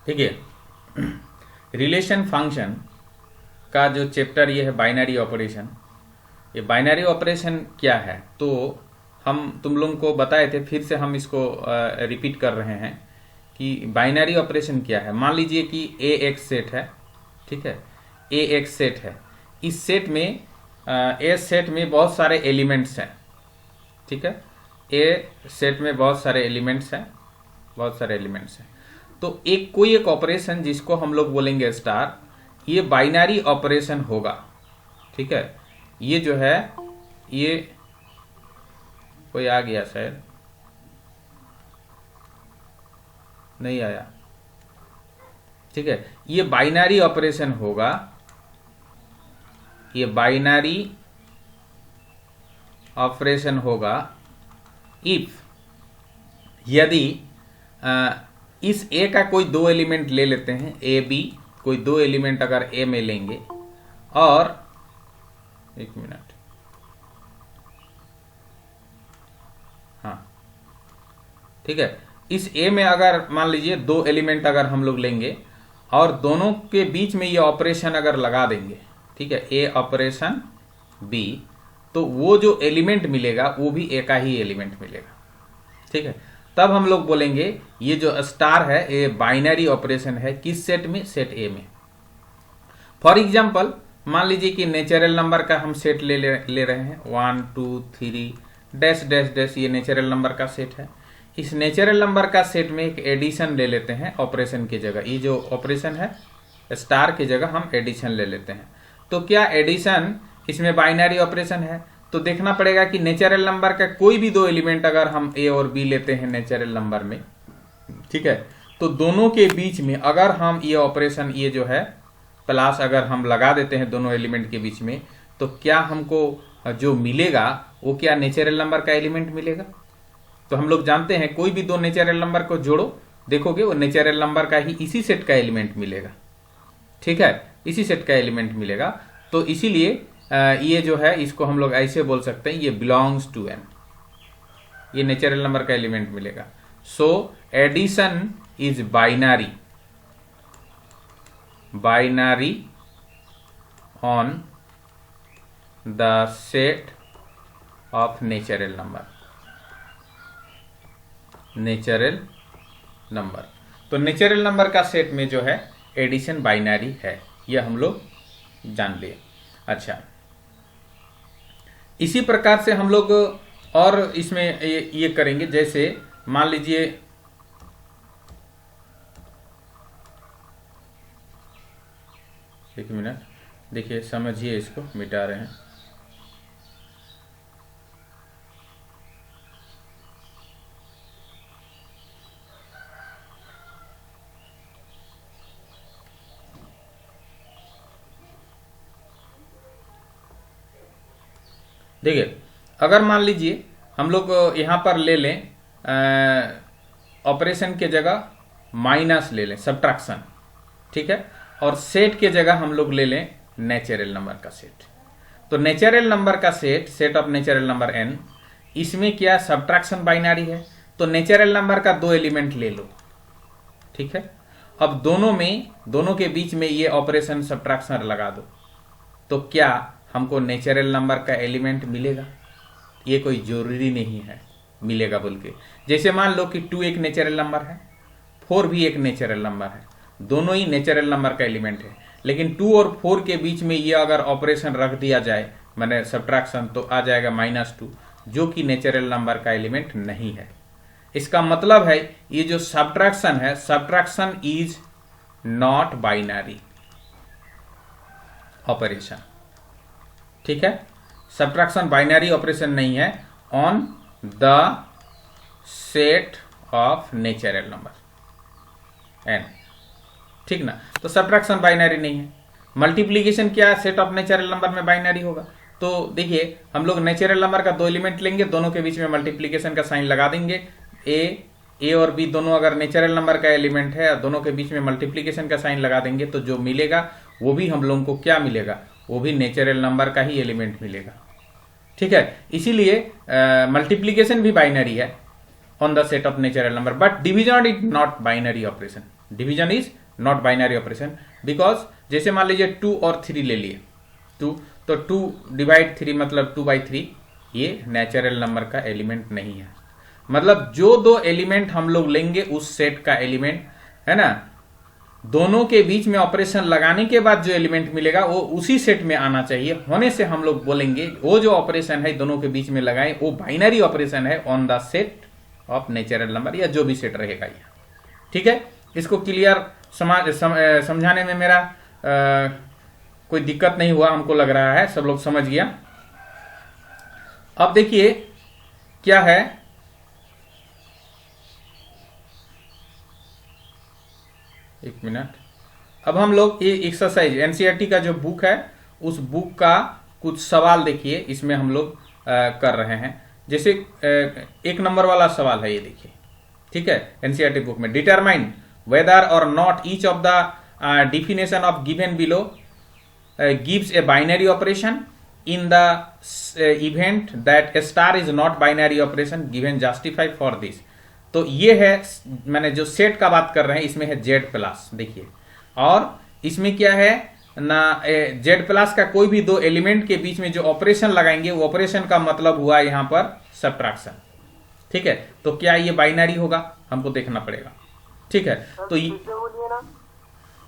ठीक है। Relation function का जो चैप्टर ये है बाइनरी ऑपरेशन। ये बाइनरी ऑपरेशन क्या है तो हम तुम लोगों को बताए थे, फिर से हम इसको रिपीट कर रहे हैं कि बाइनरी ऑपरेशन क्या है। मान लीजिए कि ए एक सेट है, ठीक है, ए एक सेट है। इस सेट में ए सेट में बहुत सारे एलिमेंट्स हैं, ठीक है। ए सेट में बहुत सारे एलिमेंट्स हैं, बहुत सारे एलिमेंट्स हैं। तो कोई एक ऑपरेशन जिसको हम लोग बोलेंगे स्टार, ये बाइनरी ऑपरेशन होगा, ठीक है। ये जो है, ये कोई आ गया शायद, नहीं आया, ठीक है। ये बाइनरी ऑपरेशन होगा, ये बाइनरी ऑपरेशन होगा इफ, यदि इस ए का कोई दो एलिमेंट ले लेते हैं, ए बी, कोई दो एलिमेंट अगर ए में लेंगे और एक मिनट, हाँ ठीक है, इस ए में अगर मान लीजिए दो एलिमेंट अगर हम लोग लेंगे और दोनों के बीच में ये ऑपरेशन अगर लगा देंगे, ठीक है, ए ऑपरेशन बी, तो वो जो एलिमेंट मिलेगा वो भी ए का ही एलिमेंट मिलेगा, ठीक है। तब हम लोग बोलेंगे ये जो स्टार है ये बाइनरी ऑपरेशन है, किस सेट में, सेट ए में। फॉर एग्जाम्पल मान लीजिए कि नेचुरल नंबर का हम सेट ले रहे हैं, 1 2 3 डैश डैश डैश, ये नेचुरल नंबर का सेट है। इस नेचुरल नंबर का सेट में एक एडिशन ले लेते हैं ऑपरेशन की जगह, ये जो ऑपरेशन है स्टार की जगह हम एडिशन ले लेते हैं। तो क्या एडिशन इसमें बाइनरी ऑपरेशन है, तो देखना पड़ेगा कि नेचुरल नंबर का कोई भी दो एलिमेंट अगर हम ए और बी लेते हैं नेचुरल नंबर में, ठीक है, तो दोनों के बीच में अगर हम ये ऑपरेशन, ये जो है प्लस अगर हम लगा देते हैं दोनों एलिमेंट के बीच में, तो क्या हमको जो मिलेगा वो क्या नेचुरल नंबर का एलिमेंट मिलेगा। तो हम लोग जानते हैं कोई भी दो नेचुरल नंबर को जोड़ो, देखोगे वो नेचुरल नंबर का ही इसी सेट का एलिमेंट मिलेगा, ठीक है, इसी सेट का एलिमेंट मिलेगा। तो इसीलिए ये जो है इसको हम लोग ऐसे बोल सकते हैं, ये बिलोंग्स टू एन, ये नेचुरल नंबर का एलिमेंट मिलेगा। So addition is binary, binary on the set of natural number, natural number. तो नेचुरल नंबर का सेट में जो है एडिशन बाइनरी है, यह हम लोग जान लिए। अच्छा, इसी प्रकार से हम लोग और इसमें ये करेंगे, जैसे मान लीजिए एक मिनट देखिए, समझिए, इसको मिटा रहे हैं। देखिए, अगर मान लीजिए हम लोग यहां पर ले लें ऑपरेशन के जगह माइनस ले लें, सब्ट्रैक्शन, ठीक है, और सेट के जगह हम लोग ले लें नेचुरल नंबर का सेट। तो नेचुरल नंबर का set, set of natural number N, इसमें क्या सब्ट्रैक्शन बाइनरी है, तो नेचुरल नंबर का दो एलिमेंट ले लो, ठीक है। अब दोनों के बीच में ये ऑपरेशन सब्ट्रैक्शन लगा दो, तो क्या हमको नेचुरल नंबर का एलिमेंट मिलेगा, ये कोई जरूरी नहीं है मिलेगा बोल के। जैसे मान लो कि 2 एक नेचुरल नंबर है, 4 भी एक नेचुरल नंबर है, दोनों ही नेचुरल नंबर का एलिमेंट है, लेकिन 2 और 4 के बीच में ये अगर ऑपरेशन रख दिया जाए, माने सब्ट्रैक्शन, तो आ जाएगा -2, जो कि नेचुरल नंबर का एलिमेंट नहीं है। इसका मतलब है ये जो सब्ट्रैक्शन है, subtraction is not binary operation, ठीक है। सब्ट्रैक्शन बाइनरी ऑपरेशन नहीं है on the set of natural number N, ठीक ना। तो सब्ट्रैक्शन बाइनरी नहीं है। मल्टीप्लीकेशन क्या है, सेट ऑफ नेचुरल नंबर में बाइनरी होगा। तो देखिए, हम लोग नेचुरल नंबर का दो एलिमेंट लेंगे, दोनों के बीच में मल्टीप्लीकेशन का साइन लगा देंगे। ए और बी दोनों अगर नेचुरल नंबर का एलिमेंट है, दोनों के बीच में मल्टीप्लीकेशन का साइन लगा देंगे, तो जो मिलेगा वो भी हम लोगों को क्या मिलेगा, वो भी नेचुरल नंबर का ही एलिमेंट मिलेगा, ठीक है। इसीलिए मल्टीप्लीकेशन भी बाइनरी है on the set of natural number, but division is not binary operation, division is not binary operation, because जैसे मान लीजिए 2 और 3 ले लिए, 2 तो 2 डिवाइड 3 मतलब 2/3, ये नेचुरल नंबर का एलिमेंट नहीं है। मतलब जो दो एलिमेंट हम लोग लेंगे उस सेट का एलिमेंट है ना, दोनों के बीच में ऑपरेशन लगाने के बाद जो एलिमेंट मिलेगा वो उसी सेट में आना चाहिए। होने से हम लोग बोलेंगे वो जो ऑपरेशन है दोनों के बीच में लगाए वो बाइनरी ऑपरेशन है on the set of natural number, या जो भी सेट रहेगा ये। ठीक है, इसको क्लियर समझाने में मेरा कोई दिक्कत नहीं हुआ, हमको लग रहा है सब लोग समझ गया। अब देखिए क्या है, एक मिनट। अब हम लोग ये एक्सरसाइज एनसीईआरटी का जो बुक है उस बुक का कुछ सवाल देखिए, इसमें हम लोग कर रहे हैं। जैसे 1 नंबर वाला सवाल है ये देखिए, ठीक है। एनसीईआरटी बुक में डिटरमाइन वेदर और not each of the definition of given below gives A binary operation in the event that A star is not binary operation given justify for this. तो ये है, मैंने जो सेट का बात कर रहे हैं इसमें है Z+, देखिए। और इसमें क्या है ना, Z+ का कोई भी दो एलिमेंट के बीच में जो ऑपरेशन लगाएंगे वो ऑपरेशन का मतलब हुआ यहां पर सब्ट्रैक्शन। ठीक है, तो क्या ये बाइनरी होगा, हमको देखना पड़ेगा। ठीक है, तो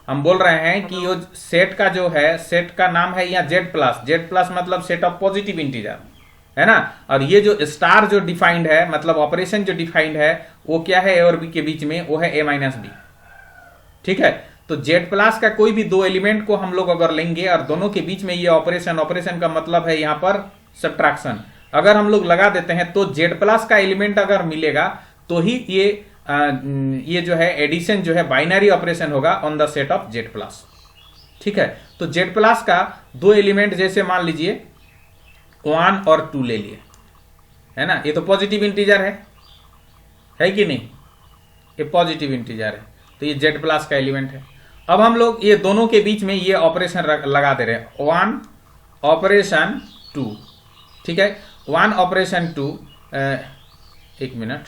हम बोल रहे हैं कि ये सेट का जो है, सेट का नाम है यहाँ Z+, मतलब सेट ऑफ पॉजिटिव इंटीजर है ना। और ये जो स्टार जो डिफाइंड है, मतलब ऑपरेशन जो डिफाइंड है वो क्या है, ए और बी के बीच में, वो है A-B। ठीक है, तो Z+ का कोई भी दो एलिमेंट को हम लोग अगर लेंगे और दोनों के बीच में ये ऑपरेशन का मतलब है यहां पर सब्ट्रैक्शन, अगर हम लोग लगा देते हैं तो Z+ का एलिमेंट अगर मिलेगा तो ही ये जो है एडिशन जो है बाइनरी ऑपरेशन होगा on the set of Z+। ठीक है, तो Z+ का दो एलिमेंट जैसे मान लीजिए 1 और 2 ले लिए, है ना। ये तो पॉजिटिव इंटीजर है कि नहीं, ये पॉजिटिव इंटीजर है, तो ये Z+ का एलिमेंट है। अब हम लोग ये दोनों के बीच में ये ऑपरेशन लगा दे रहे हैं, 1 ऑपरेशन 2। ठीक है, 1 ऑपरेशन 2, एक मिनट,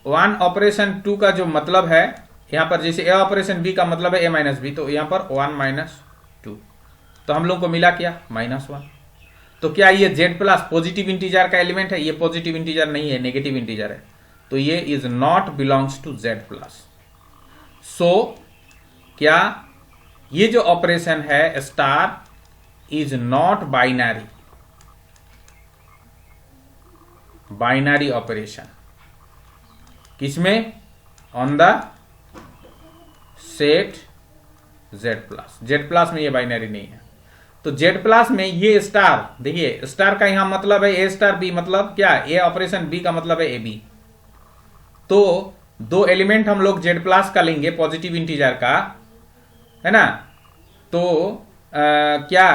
1 ऑपरेशन 2 का जो मतलब है यहां पर, जैसे A ऑपरेशन B का मतलब है A-B, तो यहां पर 1 - 2, तो हम लोग को मिला क्या, -1। तो क्या ये Z+ पॉजिटिव इंटीजर का एलिमेंट है? ये पॉजिटिव इंटीजर नहीं है, नेगेटिव इंटीजर है, तो ये is not belongs to Z+। So क्या ये जो ऑपरेशन है star is not binary operation, किसमें, ऑन द सेट Z+। में ये बाइनरी नहीं है, तो Z+ में ये स्टार, देखिए स्टार का यहां मतलब है A*B, मतलब क्या, A ऑपरेशन B का मतलब है AB। तो दो एलिमेंट हम लोग Z+ का लेंगे पॉजिटिव इंटीजर का, है ना। तो क्या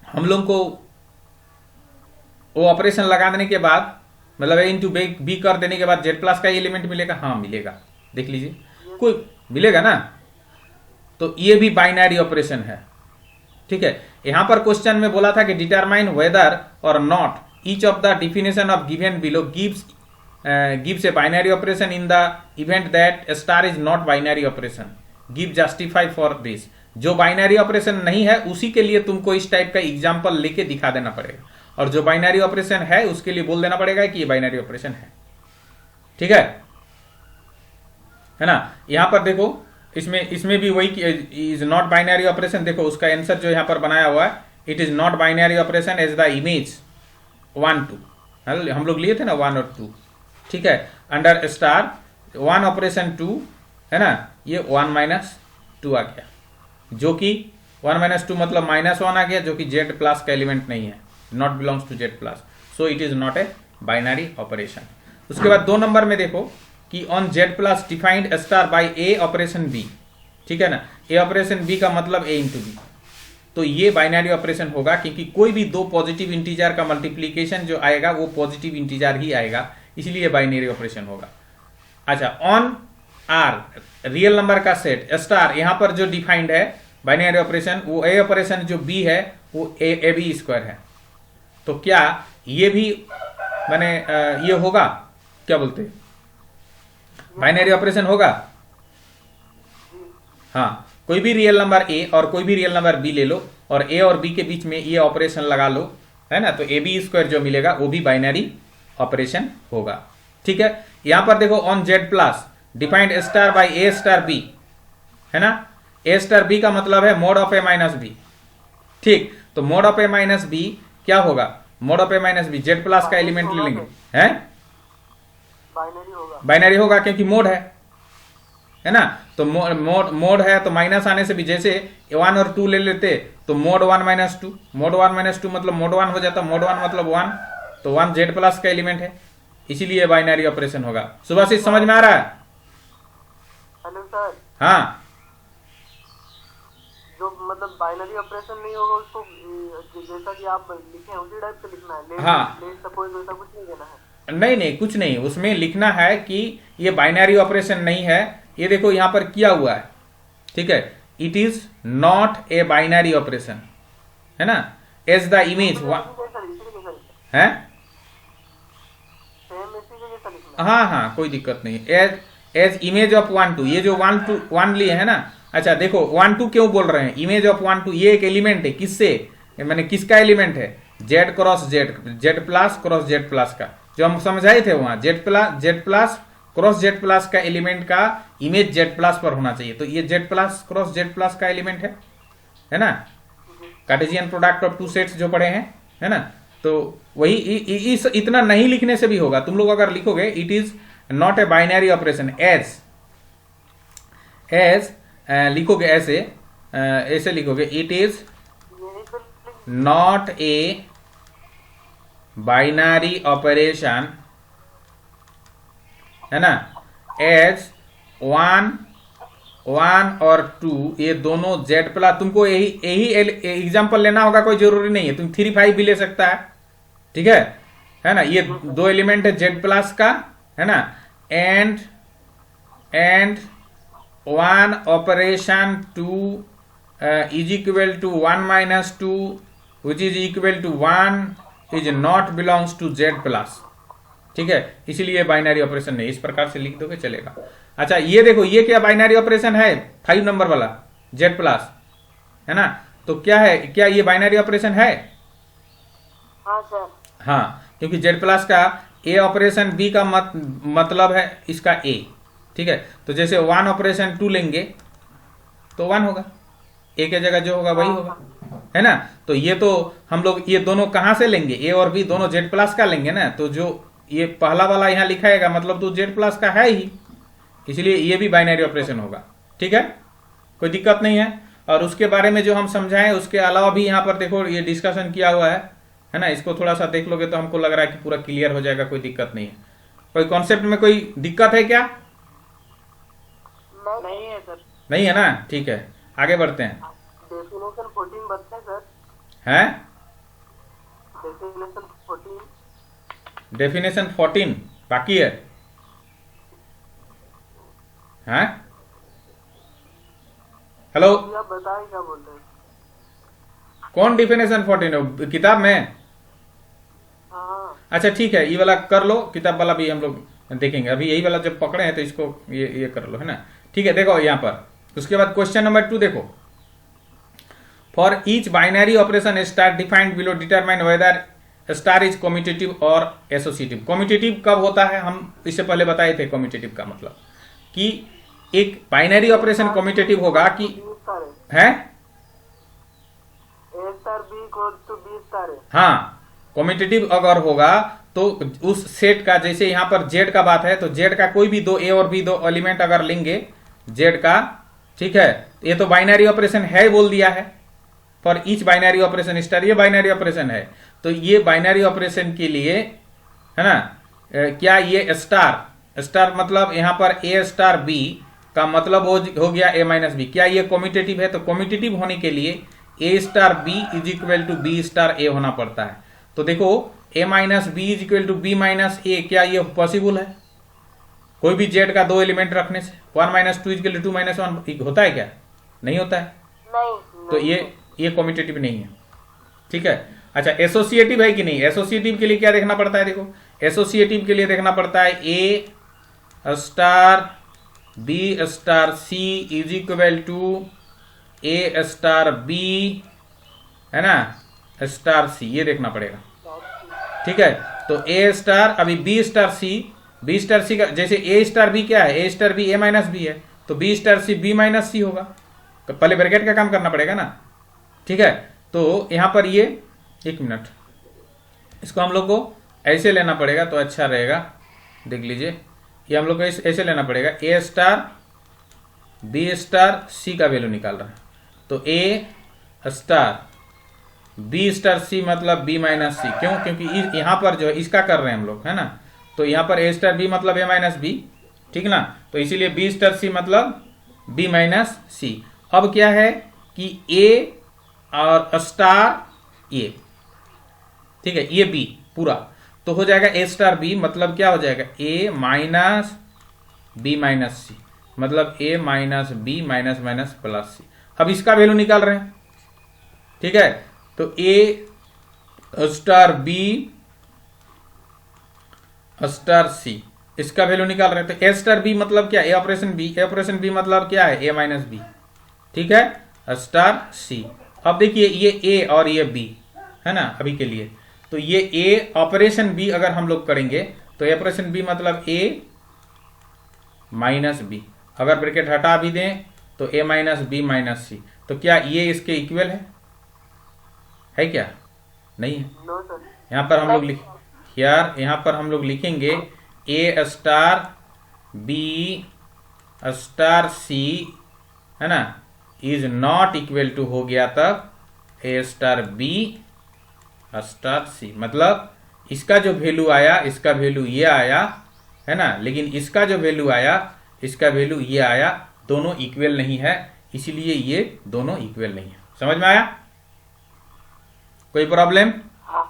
हम लोग को वो ऑपरेशन लगा देने के बाद, मतलब A × B कर देने के बाद Z+ का एलिमेंट मिलेगा? हाँ मिलेगा, देख लीजिए, कोई मिलेगा ना। तो ये भी बाइनरी ऑपरेशन है। ठीक है, यहां पर क्वेश्चन में बोला था कि डिटरमाइन वेदर और not each of the definition of given below gives A binary operation in the event that star is not binary operation, give justify for this. जो बाइनरी ऑपरेशन नहीं है उसी के लिए तुमको इस टाइप का एग्जाम्पल लेके दिखा देना पड़ेगा, और जो बाइनरी ऑपरेशन है उसके लिए बोल देना पड़ेगा कि ये बाइनरी ऑपरेशन है। ठीक है ना। यहां पर देखो, इसमें भी वही इज नॉट बाइनरी ऑपरेशन, देखो उसका आंसर जो यहां पर बनाया हुआ है, it is not binary operation as the image 1 2, हम लोग लिए थे ना 1 और 2। ठीक है, अंडर स्टार 1 ऑपरेशन 2 है ना, ये 1 - 2 आ गया, जो कि 1 - 2 मतलब -1 आ गया, जो कि Z+ का एलिमेंट नहीं है, not belongs to Z+, so it is not a binary operation. उसके बाद 2 नंबर में देखो कि on Z+ defined star by A operation B। ठीक है ना, A ऑपरेशन B का मतलब A × B, तो ये बाइनरी ऑपरेशन होगा, क्योंकि कोई भी दो पॉजिटिव इंटीजर का मल्टीप्लीकेशन जो आएगा वो पॉजिटिव इंटीजर ही आएगा, इसलिए बाइनरी ऑपरेशन होगा। अच्छा, ऑन R रियल नंबर का सेट स्टार, यहां पर जो डिफाइंड है बाइनरी ऑपरेशन, वो A ऑपरेशन जो B है वो AB² है, तो क्या ये भी मैंने ये होगा, क्या बोलते हैं, बाइनरी ऑपरेशन होगा? हाँ, कोई भी रियल नंबर ए और कोई भी रियल नंबर बी ले लो और ए और बी के बीच में ये ऑपरेशन लगा लो, है ना, तो ए बी स्क्वायर जो मिलेगा वो भी बाइनरी ऑपरेशन होगा। ठीक है, यहां पर देखो on Z plus defined star by a star b, है ना, ए स्टार बी का मतलब है mod of a minus b. ठीक, तो mod of a minus b क्या होगा, mod of a minus b Z plus का एलिमेंट ले लेंगे, है बाइनरी होगा क्योंकि मोड है ना, तो मोड है तो माइनस आने से भी, जैसे 1 और 2 ले लेते तो मोड 1 माइनस 2, मोड 1 माइनस 2 मतलब मोड 1 हो जाता, मोड 1 मतलब 1, तो 1 जेड प्लस का एलिमेंट है, इसीलिए बाइनरी ऑपरेशन होगा। सुभाषित समझ में आ रहा है? हेलो सर, हाँ, जो मतलब बाइनरी ऑपरेशन नहीं होगा उसको जैसा कि आप लिखे हैं उसी टाइप से लिखना है। हाँ, लेट सपोज वैसा कुछ नहीं देना है। नहीं कुछ नहीं, उसमें लिखना है कि ये बाइनरी ऑपरेशन नहीं है, ये देखो यहां पर किया हुआ है। ठीक है, it is not a binary operation, है ना, एज द इमेज है, हाँ कोई दिक्कत नहीं, एज इमेज ऑफ 1 2, ये जो 1 2 1 लिए है ना। अच्छा देखो 1 2 क्यों बोल रहे हैं, इमेज ऑफ 1 2 ये एक एलिमेंट है, किससे, मैंने किसका एलिमेंट है, Z cross Z plus cross Z plus का, जो हम समझाए थे वहां, Z plus cross Z plus का एलिमेंट का इमेज जेड प्लस पर होना चाहिए, तो ये Z plus cross Z plus का एलिमेंट है ना, कार्टेशियन प्रोडक्ट ऑफ 2 सेट्स जो पढ़े हैं, है ना, तो वही इस इतना नहीं लिखने से भी होगा। तुम लोग अगर लिखोगे it is not a binary operation as लिखोगे ऐसे लिखोगे, it is not a binary operation, है ना, एज 1 और 2 ये दोनों जेड प्लस, तुमको यही एग्जांपल लेना होगा, कोई जरूरी नहीं है, तुम 3 5 भी ले सकता है। ठीक है ना, ये 2 एलिमेंट है जेड प्लस का, है ना, and 1 operation 2 is equal to 1 minus 2 which is equal to 1 is not belongs to Z plus. ठीक है, इसीलिए बाइनरी ऑपरेशन नहीं, इस प्रकार से लिख दोगे चलेगा। अच्छा ये देखो, ये क्या बाइनरी ऑपरेशन है, 5 नंबर वाला जेड प्लस, है ना, तो क्या है, क्या ये बाइनरी ऑपरेशन है? हाँ सर, हाँ, क्योंकि जेड प्लस का ए ऑपरेशन बी का मतलब है इसका ए। ठीक है, तो जैसे 1 ऑपरेशन 2 लेंगे तो 1 होगा, ए के जगह जो होगा वही होगा, है ना, तो ये तो हम लोग ये दोनों कहां से लेंगे, ए और बी दोनों जेड प्लस का लेंगे ना, तो जो ये पहला वाला यहां लिखाएगा मतलब तो जेड प्लस का है ही, इसलिए ये भी बाइनरी ऑपरेशन होगा। ठीक है, कोई दिक्कत नहीं है। और उसके बारे में जो हम समझाएं उसके अलावा भी यहाँ पर देखो ये डिस्कशन किया हुआ है ना, इसको थोड़ा सा देख लोगे तो हमको लग रहा है कि पूरा क्लियर हो जाएगा, कोई दिक्कत नहीं है। कोई कॉन्सेप्ट में कोई दिक्कत है क्या? नहीं है सर, नहीं है ना, ठीक है, आगे बढ़ते हैं। डेफिनेशन 14 बताएं सर, हैं डेफिनेशन 14, डेफिनेशन 14 बाकी है, हैं? हेलो, आप बताएं क्या बोल रहे हैं? कौन डेफिनेशन 14 है किताब में? हाँ, अच्छा ठीक है, ये वाला कर लो, किताब वाला भी हम लोग देखेंगे, अभी यही वाला जब पकड़े हैं तो इसको ये कर लो, है ना। ठीक है, देखो यहाँ पर उसके बाद क्वेश्चन नंबर 2 देखो, for each binary operation star defined below determine whether star is commutative और एसोसिएटिव। कम्यूटेटिव कब होता है, हम इससे पहले बताए थे, कम्यूटेटिव का मतलब कि एक बाइनरी ऑपरेशन कम्यूटेटिव होगा कि है a star b equal to b star है। हाँ, कम्यूटेटिव अगर होगा तो उस सेट का, जैसे यहां पर जेड का बात है, तो जेड का कोई भी 2 ए और बी 2 एलिमेंट अगर लेंगे जेड का, ठीक है, ये तो बाइनरी ऑपरेशन है बोल दिया है, for each binary operation star, ये बाइनरी ऑपरेशन है, तो ये बाइनरी ऑपरेशन के लिए, है ना, क्या ये स्टार मतलब यहां पर ए स्टार बी का मतलब हो गया ए माइनस बी, क्या ये कम्यूटेटिव है? तो कम्यूटेटिव होने के लिए a star b is equal to b star a होना पड़ता है। तो देखो a minus b is equal to b minus a, क्या ये पॉसिबल है? कोई भी जेड का 2 एलिमेंट रखने से 1 minus 2 is equal to 2 minus 1 होता है क्या? नहीं होता है, नहीं, तो ये कम्यूटेटिव नहीं है। ठीक है, अच्छा एसोसिएटिव है कि नहीं? एसोसिएटिव के लिए क्या देखना पड़ता है? देखो एसोसिएटिव के लिए देखना पड़ता है a star b star c is equal to a star b, है ना, स्टार सी, ये देखना पड़ेगा। ठीक है, तो ए स्टार, अभी बी स्टार सी का जैसे ए स्टार बी क्या है, a star b a minus b है, तो b star c b minus c होगा, तो पहले ब्रैकेट का काम करना पड़ेगा ना। ठीक है, तो यहां पर ये, एक मिनट, इसको हम लोग को ऐसे लेना पड़ेगा तो अच्छा रहेगा, देख लीजिए, ये हम लोग को ऐसे लेना पड़ेगा, ए स्टार बी स्टार सी का वैल्यू निकाल रहा है, तो a star b star c मतलब बी माइनस सी, क्यों, क्योंकि यहां पर जो है इसका कर रहे हैं हम लोग, है ना, तो यहां पर ए स्टार बी मतलब ए माइनस बी, ठीक ना, तो इसीलिए बी स्टार सी मतलब बी माइनस सी। अब क्या है कि ए और स्टार ए, ठीक है, ये बी पूरा, तो हो जाएगा ए स्टार बी मतलब क्या हो जाएगा, a minus b minus c, मतलब a minus b minus minus plus c. अब इसका वैल्यू निकाल रहे हैं, ठीक है, तो a star b star c, इसका वैल्यू निकाल रहे हैं, तो ए स्टार बी मतलब क्या, ए ऑपरेशन बी मतलब क्या है, ए माइनस बी, ठीक है, स्टार सी। अब देखिए ये ए और ये बी है ना अभी के लिए, तो ये ए ऑपरेशन बी अगर हम लोग करेंगे तो ए ऑपरेशन बी मतलब ए माइनस बी, अगर ब्रैकेट हटा भी दें तो a minus b minus c, तो क्या ये इसके इक्वल है क्या, नहीं है। No sir. यहां पर हम लोग यहां पर हम लोग लिखेंगे a star b star c, है ना, इज नॉट इक्वल टू हो गया तब a star b star c, मतलब इसका जो वैल्यू आया, इसका वैल्यू ये आया, है ना, लेकिन इसका जो वैल्यू आया, इसका वैल्यू ये आया, दोनों इक्वल नहीं है, इसीलिए ये दोनों इक्वल नहीं है। समझ में आया, कोई प्रॉब्लम, हाँ।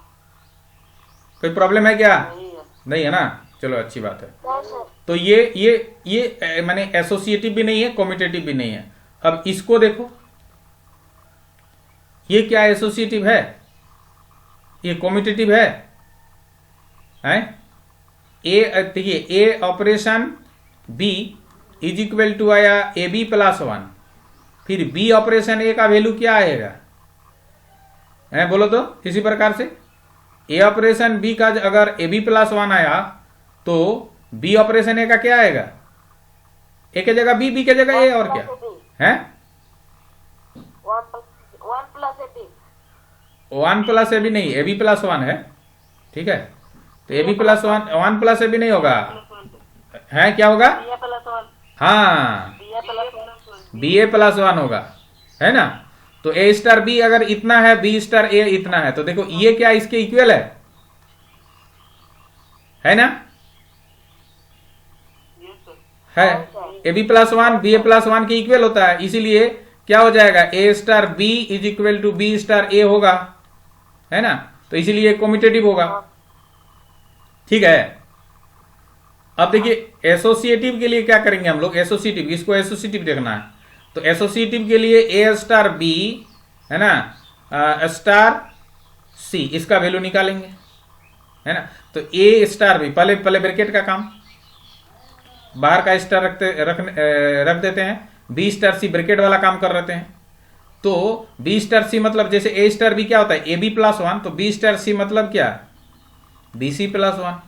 कोई प्रॉब्लम है क्या, नहीं है। नहीं है ना, चलो अच्छी बात है। तो ये माने एसोसिएटिव भी नहीं है, कॉम्यूटेटिव भी नहीं है। अब इसको देखो, ये क्या एसोसिएटिव है, ये कॉम्यूटेटिव है, ए देखिए a operation b is equal to आया ए बी प्लस वन, फिर बी ऑपरेशन ए का वैल्यू क्या आएगा, बोलो तो इसी प्रकार से ए ऑपरेशन बी का अगर ए बी प्लस वन आया तो बी ऑपरेशन ए का क्या आएगा, ए के जगह बी, बी के जगह ए, और क्या है, वन प्लस ए बी नहीं, ए बी प्लस वन है, ठीक है, तो a b plus one plus a b नहीं होगा, है क्या होगा, हाँ बी ए प्लस वन होगा, है ना। तो ए स्टार बी अगर इतना है, बी स्टार ए इतना है, तो देखो ये क्या इसके इक्वल है ना, है, a b plus one b a plus one के इक्वल होता है, इसीलिए क्या हो जाएगा, a star b is equal to b star a होगा, है ना, तो इसीलिए कॉम्यूटेटिव होगा, ठीक है। अब देखिए एसोसिएटिव के लिए क्या करेंगे हम लोग, एसोसिएटिव, इसको एसोसिएटिव देखना है, तो एसोसिएटिव के लिए ए स्टार बी, है ना, स्टार सी, इसका वैल्यू निकालेंगे, है ना, तो ए स्टार बी, पहले ब्रैकेट का काम, बाहर का स्टार रख देते हैं, बी स्टार सी ब्रैकेट वाला काम कर रहे हैं, तो बी स्टार सी मतलब जैसे ए स्टार बी क्या होता है, ए बी प्लस वन, तो बी स्टार सी मतलब क्या, बी सी प्लस वन,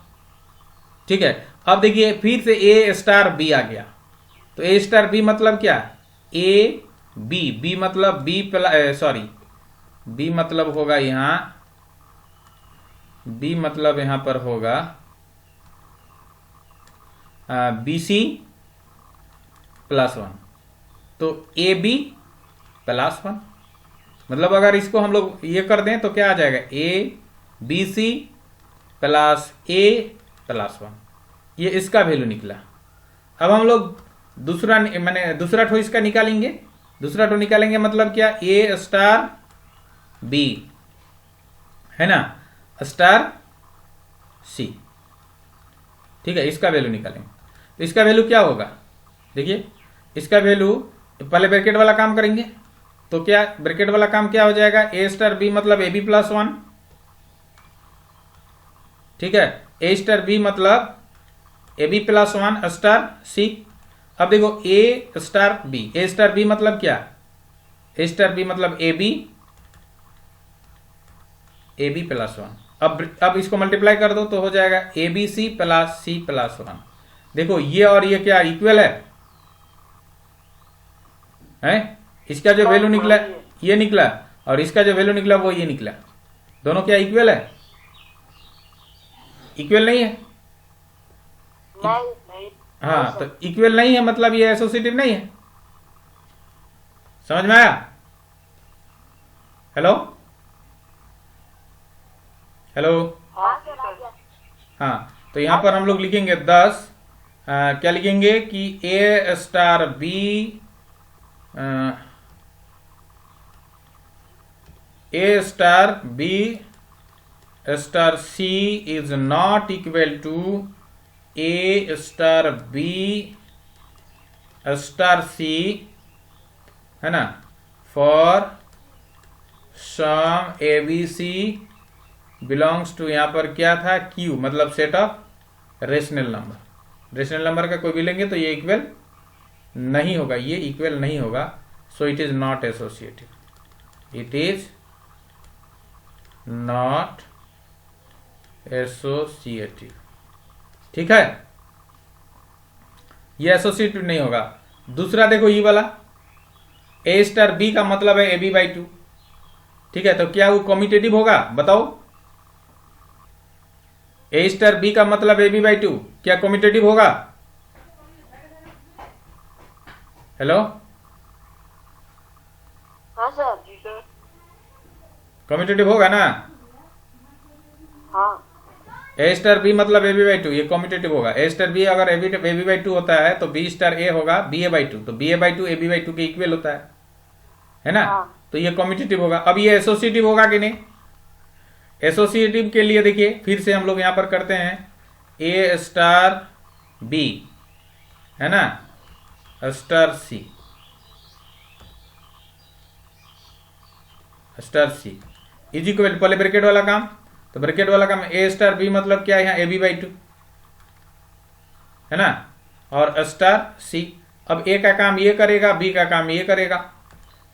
ठीक है। अब देखिए फिर से ए स्टार बी आ गया, तो ए स्टार बी मतलब क्या, ए बी, बी मतलब बी प्लस, सॉरी बी मतलब होगा यहां, बी मतलब यहां पर होगा बी सी प्लस वन, तो ए बी प्लस वन, मतलब अगर इसको हम लोग ये कर दें तो क्या आ जाएगा, a b c plus a plus one, ये इसका वैल्यू निकला। अब हम लोग दूसरा ठो इसका निकालेंगे, दूसरा ठो निकालेंगे मतलब क्या, ए स्टार बी, है ना, स्टार सी, ठीक है, इसका वैल्यू निकालेंगे, तो इसका वैल्यू क्या होगा, देखिए इसका वैल्यू, पहले ब्रैकेट वाला काम करेंगे, तो क्या ब्रैकेट वाला काम क्या हो जाएगा, ए स्टार बी मतलब ए बी प्लस वन, ठीक है, ए स्टार बी मतलब a b plus one star c, अब देखो ए स्टार बी मतलब क्या, ए स्टार बी मतलब ए बी प्लस 1। अब इसको मल्टीप्लाई कर दो तो हो जाएगा ए बी सी प्लस 1। देखो ये और ये क्या इक्वल है? इसका जो वैल्यू निकला ये निकला, और इसका जो वैल्यू निकला वो ये निकला। दोनों क्या इक्वल है? इक्वल नहीं है? नहीं। हाँ, तो इक्वल नहीं है मतलब ये एसोसिएटिव नहीं है। समझ में आया? Hello hello. हाँ सर आ गया। हाँ, तो यहां पर हम लोग लिखेंगे 10। क्या लिखेंगे कि a star b a star b star c is not equal to a star b star c, है ना, for some a b c belongs to, यहां पर क्या था, क्यू मतलब set of rational number. Rational number का कोई भी लेंगे तो ये इक्वल नहीं होगा, ये इक्वल नहीं होगा। सो it is not associative, it is not associative. ठीक है, ये एसोसिएटिव नहीं होगा। दूसरा देखो ये वाला ए स्टार बी का मतलब है ए बी बाई 2। ठीक है, तो क्या वो कॉम्यूटेटिव होगा? बताओ, ए स्टार बी का मतलब ए बी बाई 2 क्या कॉम्यूटेटिव होगा? हेलो, हाँ सर। जी सर। कॉम्यूटेटिव होगा ना? हाँ। ए स्टार बी मतलब ए बी बाई 2, ये कॉम्यूटेटिव होगा। ए स्टार बी अगर ए बी बाई 2 होता है तो बी स्टार ए होगा बी ए बाई 2, तो b a by 2 a b by 2 के इक्वल होता है ना? हाँ। तो ये कॉम्यूटेटिव होगा। अब ये एसोसिएटिव होगा कि नहीं? एसोसिएटिव के लिए देखिए फिर से हम लोग यहां पर करते हैं ए स्टार बी, है ना, स्टार सी इज इक्वल, पहले ब्रैकेट वाला काम, तो ब्रैकेट वाला काम ए स्टार बी मतलब क्या है यहाँ ए बी बाई 2, है ना, और स्टार सी। अब ए का काम ये करेगा, बी का काम ये करेगा,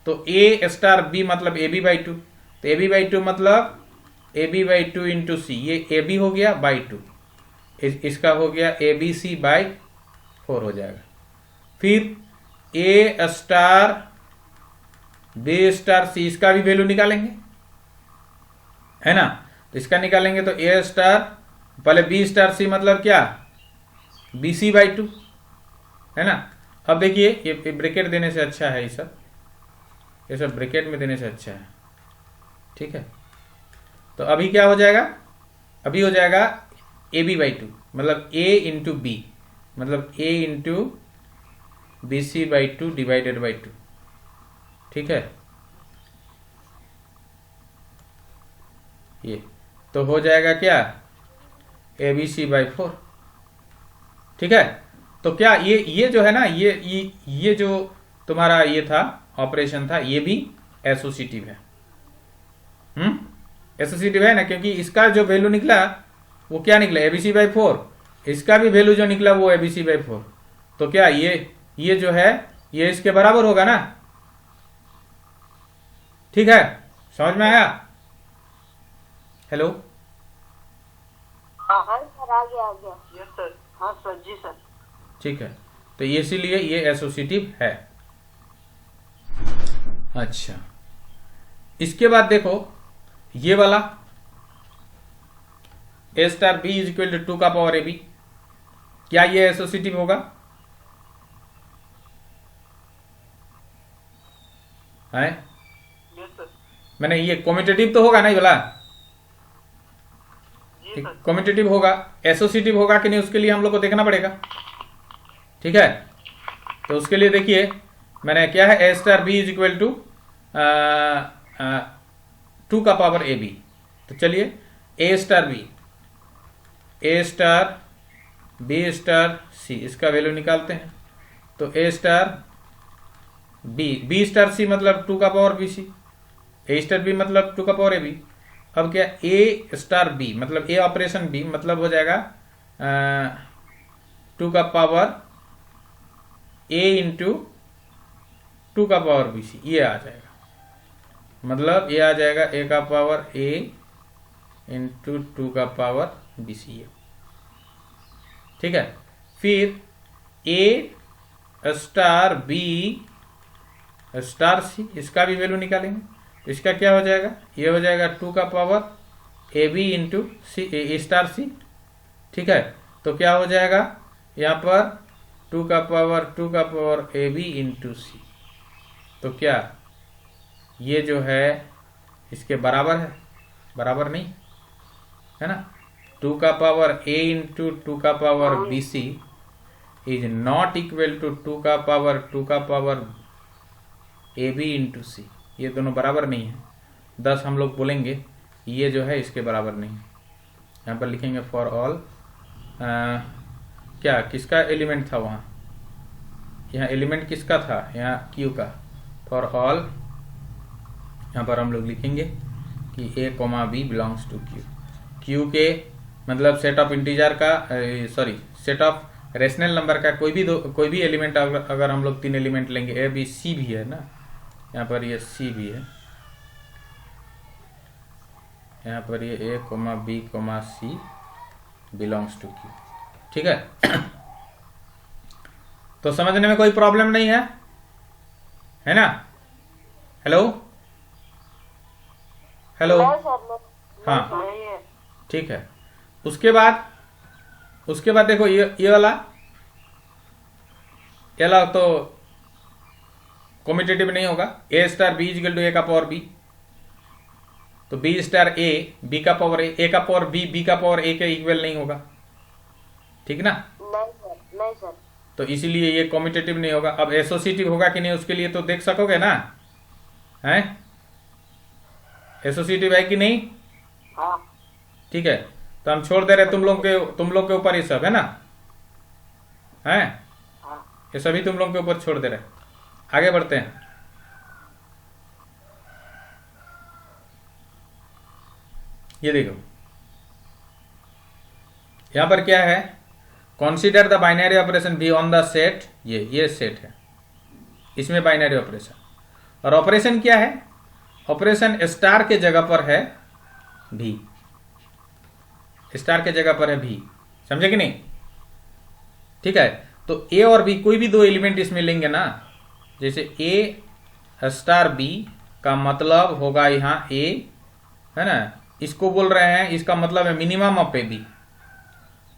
तो ए स्टार बी मतलब ए बी बाई 2, तो ए बी बाई 2 मतलब a b by 2 into c, ये ए बी हो गया बाई 2, इसका हो गया ए बी सी बाई 4 हो जाएगा। फिर ए स्टार बी स्टार सी, इसका भी वैल्यू निकालेंगे, है ना, तो इसका निकालेंगे तो ए स्टार पहले बी स्टार सी मतलब क्या, बी सी बाई 2, है ना। अब देखिए ये ब्रैकेट देने से अच्छा है, ये सब ब्रैकेट में देने से अच्छा है। ठीक है, तो अभी क्या हो जाएगा, अभी हो जाएगा ए बी बाई 2 मतलब ए इंटू बी मतलब a into b c by 2 divided by 2। ठीक है, ये तो हो जाएगा क्या, ए बी सी बाई 4। ठीक है, तो क्या ये जो है ना, ये जो तुम्हारा ये था ऑपरेशन था, ये भी एसोसिएटिव है। एसोसिएटिव है ना, क्योंकि इसका जो वैल्यू निकला वो क्या निकला, एबीसी बाई 4, इसका भी वैल्यू जो निकला वो एबीसी बाई 4। तो क्या ये जो है ये इसके बराबर होगा ना? ठीक है, समझ में आया? हेलो, हाँ सर आ गया। Yes sir. हाँ सर। जी सर। ठीक है, तो इसीलिए ये एसोसिएटिव है। अच्छा, इसके बाद देखो ये वाला a star b is equal to 2 का पावर ए बी, क्या ये एसोसिएटिव होगा? है? Yes sir. मैंने ये कॉम्यूटेटिव तो होगा नहीं बोला? जी सर। कॉम्यूटेटिव होगा, एसोसिएटिव होगा कि नहीं उसके लिए हम लोग को देखना पड़ेगा। ठीक है, तो उसके लिए देखिए मैंने क्या है, a star b is equal to 2 का पावर ए बी। तो चलिए a star b star c, इसका वैल्यू निकालते हैं। तो a star b star c मतलब 2 का power b c, a star b मतलब 2 का पावर ए बी। अब क्या ए स्टार बी मतलब ए ऑपरेशन बी मतलब हो जाएगा 2 का पावर ए इंटू टू का पावर बी सी, ये आ जाएगा। मतलब ये आ जाएगा ए का पावर ए इंटू टू का पावर बी सी ए। ठीक है, फिर ए स्टार बी स्टार सी, इसका भी वैल्यू निकालेंगे। तो इसका क्या हो जाएगा, ये हो जाएगा टू का power a b into c a star c. ठीक है, तो क्या हो जाएगा यहाँ पर टू का पावर ए बी इंटू सी। तो क्या ये जो है इसके बराबर है? बराबर नहीं है ना। टू का पावर ए इंटू टू का power b c is not equal to two का power a b into c. ये दोनों बराबर नहीं है। 10 हम लोग बोलेंगे ये जो है इसके बराबर नहीं। यहाँ पर लिखेंगे फॉर ऑल क्या किसका एलिमेंट था वहाँ, यहाँ एलिमेंट किसका था, यहाँ क्यू का। फॉर ऑल यहाँ पर हम लोग लिखेंगे कि a comma b belongs to Q. Q के मतलब सेट ऑफ इंटीजर का सेट ऑफ रेशनल नंबर का कोई भी एलिमेंट अगर हम लोग 3 एलिमेंट लेंगे, ए बी सी भी है ना, यहाँ पर ये सी भी है, यहाँ पर ये a comma b comma c belongs to Q. ठीक है तो समझने में कोई प्रॉब्लम नहीं है ना। हेलो हेलो, हाँ ठीक है। उसके बाद देखो ये वाला तो कॉम्पिटिटिव नहीं होगा। ए स्टार बी इक्वल टू ए का पावर बी, तो बी स्टार ए बी का पावर ए का पावर बी का पावर ए के इक्वल नहीं होगा। ठीक ना। नहीं सर। तो इसीलिए ये कॉम्पिटिटिव नहीं होगा। अब एसोसिएटिव होगा कि नहीं उसके लिए तो देख सकोगे ना, है एसोसिएटिव है कि नहीं। हाँ। ठीक है, तो हम छोड़ दे रहे तुम लोग के ऊपर ये सब है ना, है ये सभी तुम लोग के ऊपर छोड़ दे रहे। आगे बढ़ते हैं। ये देखो यहां पर क्या है, consider the binary operation b on the set. ये सेट है, इसमें बाइनरी ऑपरेशन। और ऑपरेशन क्या है, ऑपरेशन स्टार के जगह पर है भी, स्टार के जगह पर है भी, समझे कि नहीं। ठीक है, तो ए और बी कोई भी 2 एलिमेंट इसमें लेंगे ना, जैसे ए स्टार बी का मतलब होगा यहां ए है ना, इसको बोल रहे हैं, इसका मतलब है मिनिमम ऑफ ए बी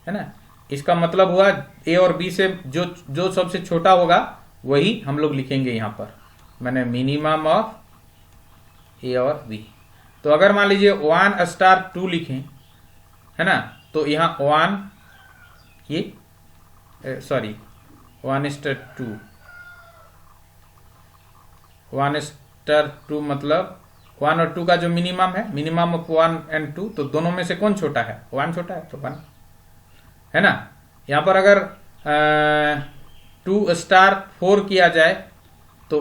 है ना। इसका मतलब हुआ ए और बी से जो सबसे छोटा होगा वही हम लोग लिखेंगे यहां पर, मैंने मिनिमम ऑफ ए और बी। तो अगर मान लीजिए 1 स्टार 2 लिखें है ना, तो यहां 1 स्टार 2 1 स्टार 2 मतलब 1 और 2 का जो मिनिमम है, मिनिमम ऑफ 1 एंड 2, तो दोनों में से कौन छोटा है, 1 छोटा है, तो 1 है ना। यहां पर अगर 2 स्टार 4 किया जाए तो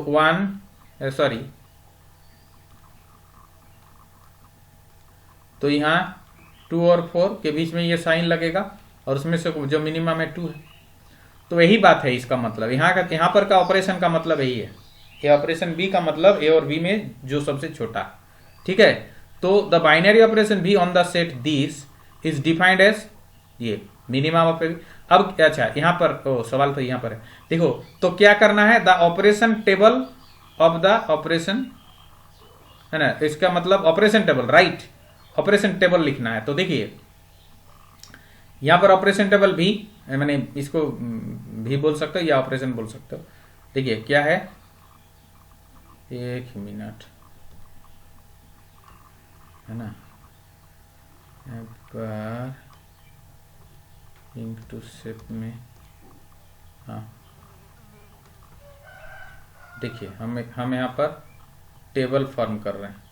2 और 4 के बीच में ये साइन लगेगा और उसमें से जो मिनिमम है 2 है। तो यही बात है, इसका मतलब यहाँ पर का ऑपरेशन का मतलब यही है। ये ऑपरेशन बी का मतलब ए और बी में जो सबसे छोटा। ठीक है, तो the binary operation b on the set this is defined as ये मिनिमम ऑफ ए बी। अब अच्छा यहाँ पर सवाल तो यहाँ पर है, देखो तो क्या करना है, the operation table of the operation है ना, इसका मतलब operation table, write operation table लिखना है। तो देखिए यहां पर ऑपरेशन टेबल भी, मैंने इसको भी बोल सकते हो या ऑपरेशन बोल सकते हो। देखिए क्या है, 1 मिनट है ना, पर इनटू सेट में, हाँ देखिए हम यहाँ पर टेबल फॉर्म कर रहे हैं।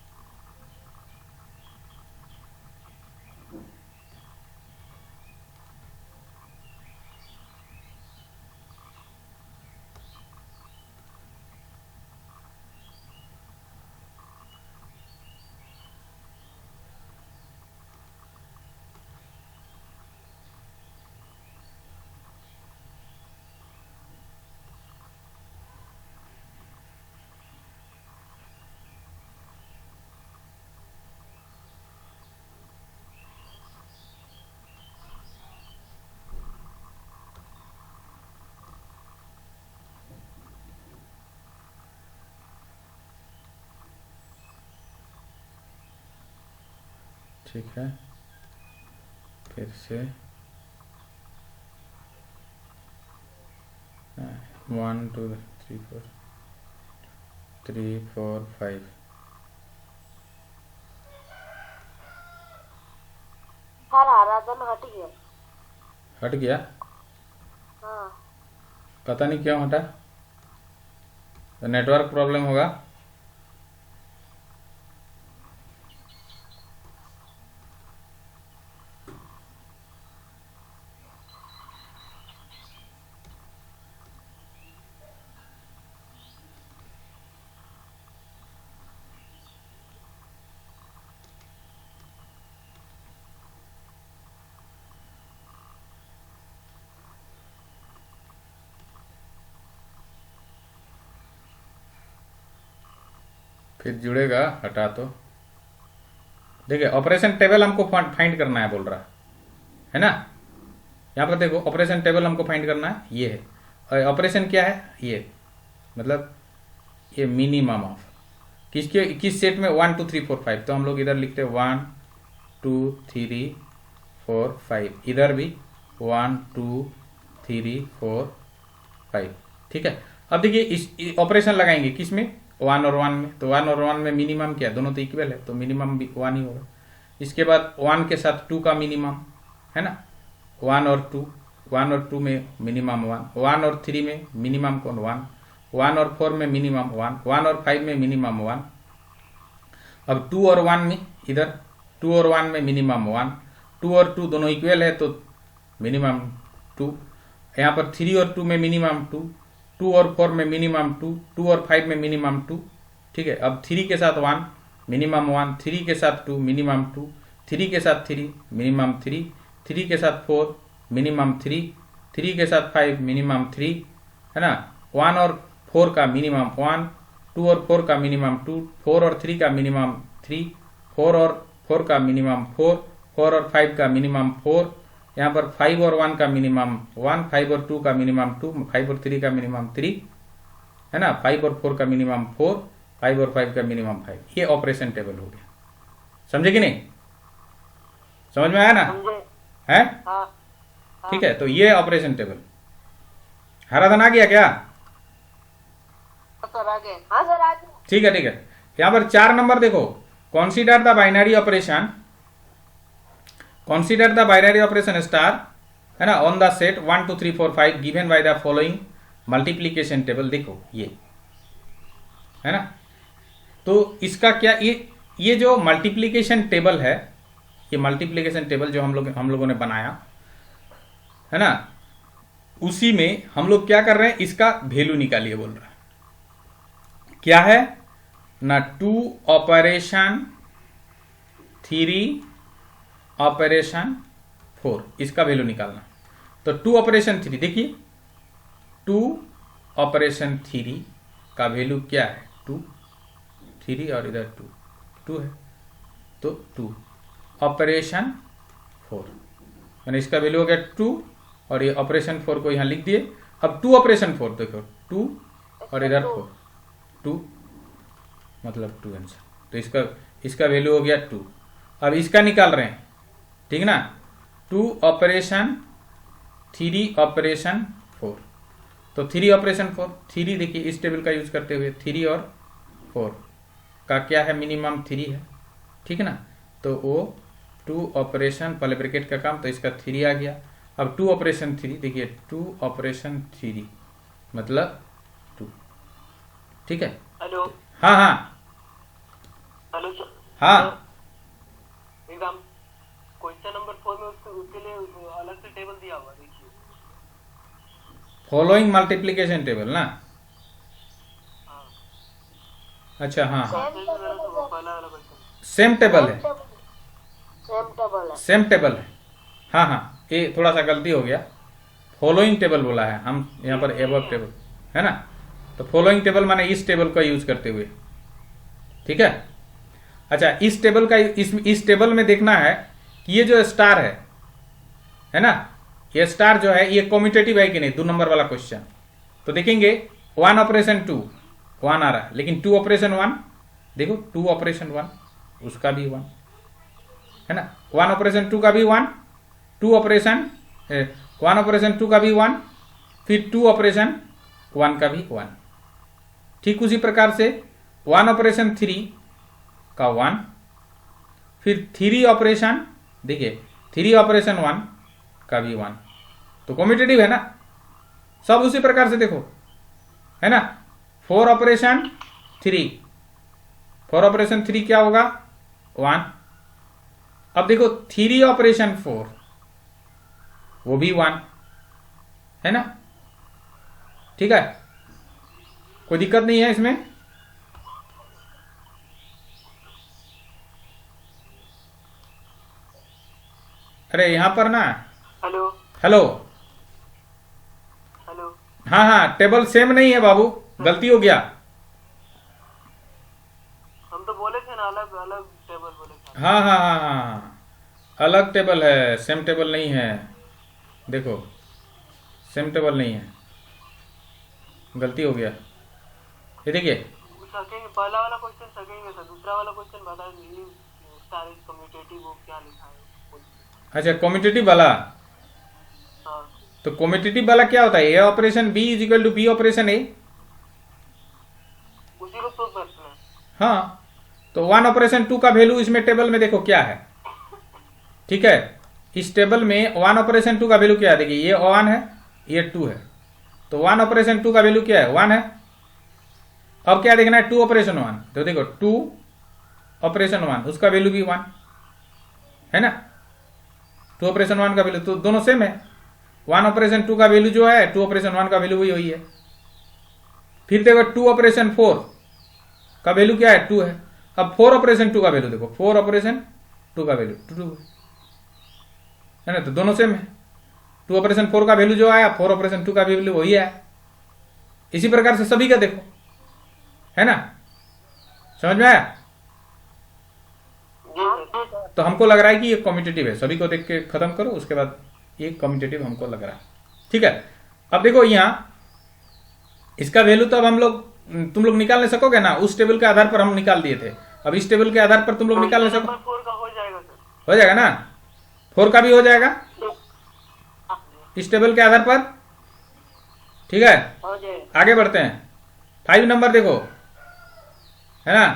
ठीक है, फिर से 1 2 3 4 3 4 5। सर आराधन हट गया। हट गया? हाँ। पता नहीं क्यों हटा, तो नेटवर्क प्रॉब्लम होगा। फिर जुड़ेगा, हटा तो। देखिए ऑपरेशन टेबल हमको फाइंड करना है बोल रहा है ना। यहाँ पर देखो ऑपरेशन टेबल हमको फाइंड करना है, ये है। और ऑपरेशन क्या है, ये मतलब ये मिनिमम ऑफ किस सेट में 1 2 3 4 5। तो हम लोग इधर लिखते हैं 1 2 3 4 5, इधर भी 1 2 3 4 5। ठीक है, अब देखिए इस ऑपरेशन लगाएंगे किस में, 1 और 1 में। तो 1 और 1 में मिनिमम क्या है, दोनों तो इक्वल है, तो मिनिमम भी 1 ही होगा। इसके बाद 1 के साथ 2 का मिनिमम है ना, 1 और 2, 1 और 2 में मिनिमम 1, 1 और 3 में मिनिमम कौन 1, 1 और 4 में मिनिमम 1, 1 और 5 में मिनिमम 1। अब 2 और 1 में, इधर 2 और 1 में मिनिमम 1, 2 और 2 दोनों इक्वल है तो मिनिमम 2। यहाँ पर 3 और 2 में मिनिमम 2, 2 और 4 में मिनिमम 2, 2 और 5 में मिनिमम 2। ठीक है, अब 3 के साथ 1 मिनिमम 1, 3 के साथ 2 मिनिमम 2, 3 के साथ 3 मिनिमम 3, 3 के साथ 4 मिनिमम 3, 3 के साथ 5 मिनिमम 3 है ना। 1 और 4 का मिनिमम 1, 2 और 4 का मिनिमम 2, 4 और 3 का मिनिमम 3, 4 और 4 का मिनिमम 4, 4 और 5 का मिनिमम 4। यहाँ पर 5 और 1 का मिनिमम 1, 5 और 2 का मिनिमम 2, 5 और 3 का मिनिमम 3 है ना, 5 और 4 का मिनिमम 4, 5 और 5 का मिनिमम 5। ये ऑपरेशन टेबल हो गया, समझे कि नहीं, समझ में आया ना है। हाँ ठीक है, तो ये ऑपरेशन टेबल। हराधन आ गया क्या? सर आगे। हाँ सर आ गया। ठीक है ठीक है, यहाँ पर 4 नंबर देखो, consider the binary operation, consider the binary operation star है ना on the set 1 2 3 4 5 given by the following multiplication table. देखो ये है ना, तो इसका क्या, ये जो मल्टीप्लीकेशन टेबल है, ये मल्टीप्लीकेशन टेबल जो हम लोगों ने बनाया है ना, उसी में हम लोग क्या कर रहे हैं, इसका वैल्यू निकालिए बोल रहा है। क्या है ना, 2 ऑपरेशन 3 ऑपरेशन 4, इसका वैल्यू निकालना। तो 2 ऑपरेशन 3, देखिए 2 ऑपरेशन 3 का वैल्यू क्या है, 2 3 और इधर 2 है, तो 2 ऑपरेशन 4 मैंने इसका वैल्यू हो गया 2, और ये ऑपरेशन 4 को यहां लिख दिए। अब 2 ऑपरेशन 4 देखो 2 और इधर 4, 2 मतलब 2 आंसर। तो इसका वैल्यू हो गया 2। अब इसका निकाल रहे हैं, ठीक ना, 2 ऑपरेशन 3 ऑपरेशन 4। तो 3 ऑपरेशन 4, 3 देखिए इस टेबल का यूज करते हुए 3 और 4 का क्या है, मिनिमम 3 है, ठीक ना। तो वो 2 ऑपरेशन, पहले ब्रैकेट का काम, तो इसका 3 आ गया। अब 2 ऑपरेशन 3, देखिए 2 ऑपरेशन 3 मतलब 2, ठीक है। हेलो हाँ हाँ हेलो सर। हाँ, एग्जाम क्वेश्चन नंबर 4 में उसके लिए अलग से टेबल दिया हुआ, देखिए। फॉलोइंग मल्टीप्लीकेशन टेबल ना, हाँ अच्छा हाँ हाँ, पहला वाला क्वेश्चन सेम टेबल है, सेम टेबल है। सेम टेबल है। हाँ हाँ, ये थोड़ा सा गलती हो गया, फॉलोइंग टेबल बोला है, हम यहाँ पर एबव टेबल है ना। तो फॉलोइंग टेबल माने इस टेबल का यूज करते हुए, ठीक है। अच्छा, इस टेबल का इस टेबल में देखना है कि ये जो स्टार है ना, ये स्टार जो है ये कम्यूटेटिव है कि नहीं, 2 नंबर वाला क्वेश्चन। तो देखेंगे 1 ऑपरेशन 2 1 आ रहा है, लेकिन 2 ऑपरेशन 1 देखो, 2 ऑपरेशन 1 उसका भी 1 है ना। 1 ऑपरेशन 2 का भी 1, 2 ऑपरेशन 1 ऑपरेशन 2 का भी 1, फिर 2 ऑपरेशन 1 का भी 1। ठीक उसी प्रकार से 1 ऑपरेशन 3 का 1, फिर 3 ऑपरेशन, देखिए 3 ऑपरेशन 1 का भी 1। तो कम्यूटेटिव है ना, सब उसी प्रकार से देखो, है ना। 4 ऑपरेशन 3, 4 ऑपरेशन 3 क्या होगा 1। अब देखो 3 ऑपरेशन 4 वो भी 1, है ना। ठीक है, कोई दिक्कत नहीं है इसमें। अरे यहां पर ना, हेलो हेलो, हेलो। हाँ हाँ, टेबल सेम नहीं है बाबू, गलती हो गया। हम तो बोले थे ना अलग अलग टेबल बोले थे। हाँ हाँ हाँ हाँ हाँ, अलग टेबल है, सेम टेबल नहीं है। देखो सेम टेबल नहीं है, गलती हो गया। ये देखिए, सकेंगे, पहला वाला क्वेश्चन सकेंगे सर, दूसरा वाला क्वेश्चन बता दीजिए। स्टार इज कम्यूटेटिव, वो क्या लिखा है? अच्छा कॉम्पिटिटिव वाला, हाँ, तो कॉम्पिटिटिव वाला क्या होता है, a operation b is equal to b operation a. उसी को प्रूव करना है। हाँ, तो 1 ऑपरेशन 2 का वैल्यू इसमें टेबल में देखो क्या है। ठीक है, इस टेबल में 1 ऑपरेशन 2 का वैल्यू क्या है, देखिए ये 1 है, ये 2 है, तो 1 ऑपरेशन 2 का वैल्यू क्या है 1 है। अब क्या देखना है 2 ऑपरेशन 1, तो देखो 2 ऑपरेशन 1 उसका वैल्यू भी 1 है ना। 2 ऑपरेशन 1 का वैल्यू तो दोनों सेम है। 1 ऑपरेशन 2 का वैल्यू जो है 2 ऑपरेशन 1 का वैल्यू वही है। फिर देखो 2 ऑपरेशन 4 का वैल्यू क्या है 2 है। अब 4 ऑपरेशन 2 का वैल्यू देखो, 4 ऑपरेशन 2 का वैल्यू 2 है ना, तो दोनों सेम है। 2 ऑपरेशन 4 का वैल्यू जो आया 4 ऑपरेशन 2 का वैल्यू वही है। इसी प्रकार से सभी का देखो, है ना, समझ में आया। तो हमको लग रहा है कि ये कम्यूटेटिव है, सभी को देख के खत्म करो, उसके बाद ये कम्यूटेटिव हमको लग रहा है। ठीक है, अब देखो यहां इसका वैल्यू तो अब हम लोग, तुम लोग निकाल नहीं सकोगे ना, उस टेबल के आधार पर हम निकाल दिए थे, अब इस टेबल के आधार पर तुम लोग निकाल नहीं सको। नंबर 4 का हो जाएगा सर। हो जाएगा ना, 4 का भी हो जाएगा इस टेबल के आधार पर। ठीक है, हो जाएगा। आगे बढ़ते हैं। 5 नंबर देखो, है ना।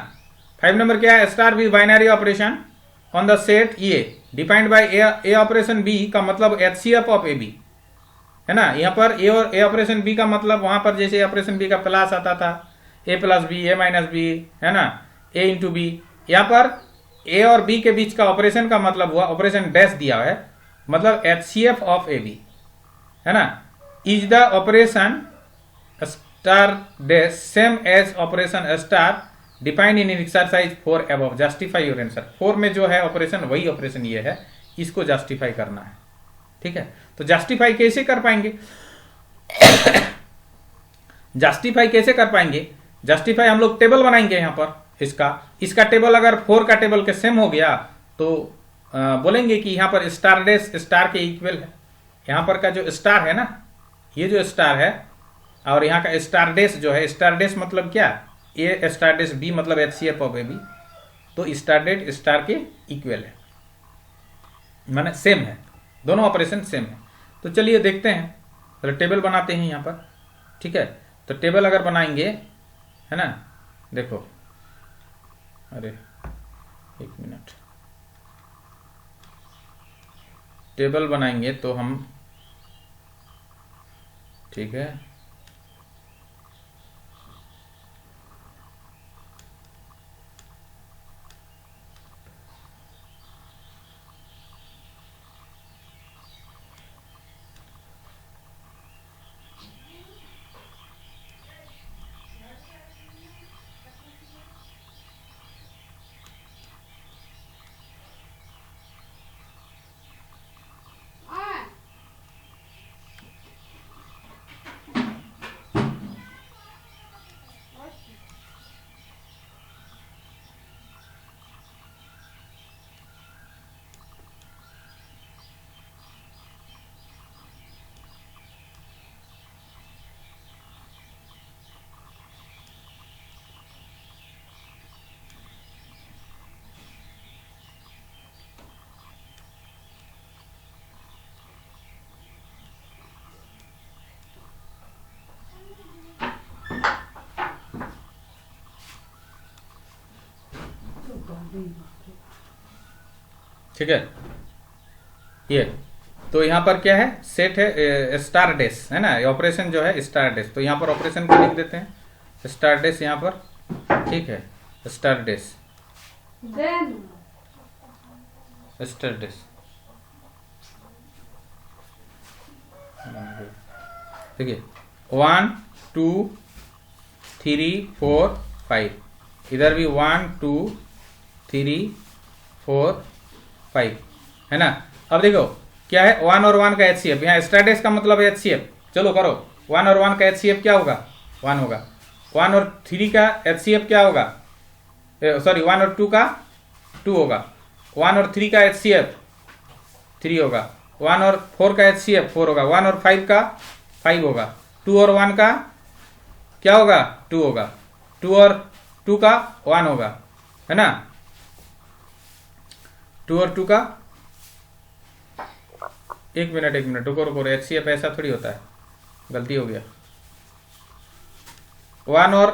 5 नंबर क्या है, star with binary operation on the set a defined by a operation b का मतलब एचसीएफ ऑफ ए बी, है ना। यहाँ पर ए और ए ऑपरेशन बी का मतलब वहां पर जैसे ऑपरेशन बी का प्लस आता था, ए plus B, a minus b, है ना, ए इंटू बी। यहाँ पर ए और बी के बीच का ऑपरेशन का मतलब हुआ, ऑपरेशन डैश दिया है, मतलब एचसीएफ ऑफ ए बी, है ना, is the operation star dash same as operation star defined in exercise 4 above, justify your answer. 4 में जो है ऑपरेशन वही ऑपरेशन ये है, इसको जस्टिफाई करना है। ठीक है, तो जस्टिफाई कैसे कर पाएंगे जस्टिफाई कैसे कर पाएंगे, जस्टिफाई हम लोग टेबल बनाएंगे यहां पर। इसका टेबल अगर 4 का टेबल के सेम हो गया तो बोलेंगे कि यहां पर स्टार डैश स्टार के इक्वल है। यहां पर का जो स्टार है ना, ये जो स्टार है, और यहाँ का स्टार डैश जो है, स्टार डैश मतलब क्या, ए स्टार डैश बी मतलब एचसीएफ ऑफ ए बी, तो स्टार डैश स्टार के इक्वल है, माने सेम है, दोनों ऑपरेशन सेम है। तो चलिए देखते हैं, तो टेबल बनाते हैं यहाँ पर। ठीक है, तो टेबल अगर बनाएंगे, है ना, देखो, अरे एक मिनट, टेबल बनाएंगे तो हम, ठीक है, ठीक है, ये तो यहाँ पर क्या है, सेट है स्टार डैश है ना, ये ऑपरेशन जो है स्टार डैश, तो यहाँ पर ऑपरेशन को लिख देते हैं स्टार डैश यहाँ पर, ठीक है, स्टार डैश, स्टार डैश, देखिए 1 2 3 4 5, इधर भी 1 2 3 4 5 है ना। अब देखो क्या है, 1 और 1 का HCF, यहाँ स्टारडेस का मतलब है HCF, चलो करो, 1 और 1 का HCF क्या होगा, 1 होगा, 1 और 3 का HCF क्या होगा, सॉरी 1 और 2 का 2 होगा, 1 और 3 का HCF 3 होगा, 1 और 4 का HCF 4 होगा, 1 और 5 का 5 होगा, 2 और 1 का क्या होगा, 2 होगा, 2 और 2 का 1 होगा, है ना, 2 और 2 का, एक मिनट रुको रुको, HCF ऐसा थोड़ी होता है, गलती हो गया, 1 और